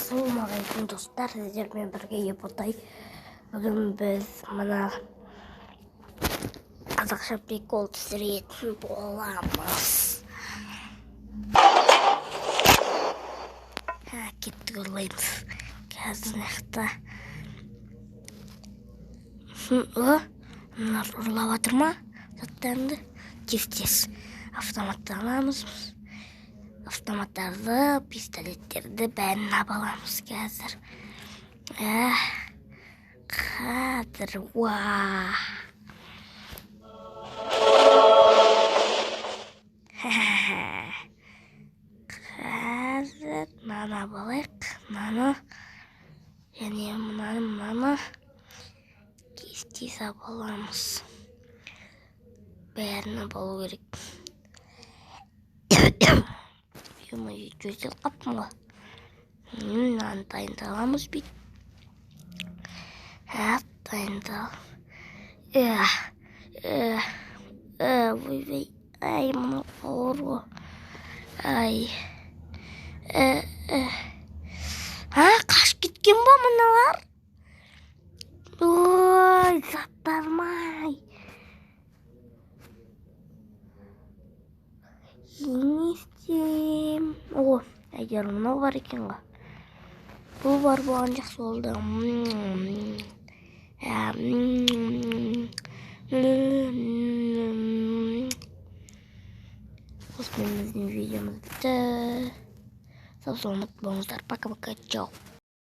Ассалаумағалейкум достар, сіздермен бірге Епотай. Бүгін біз мына қазақша прикол түсіретін боламыз. Кеттік ұрлаймыз. Қазір нақта. Мыналар ұрлап атыр ма? Заттарымды тез-тез автоматты аламыз. Автоматтарды, пистолеттерді бәрін аламыз қазір. Қазір, қазір мынаны алайық, мынаны және мынаны тез-тез аламыз. Бәрін алу керек. Жөтел қаптым ғой. Мынаны дайындаламыз бейт. Дайындал. Ой, ай, мұны ауыр ғой. Ай. Қашып кеткен ба мұналар? Ой, заттармай. Не істейм? Әйгер мұнау бар екен ға. Бұл бар болған жақсы болды. Осымен біздің видеомыз бітті. Сау саламат болыңыздар. Пока-пока. Чао.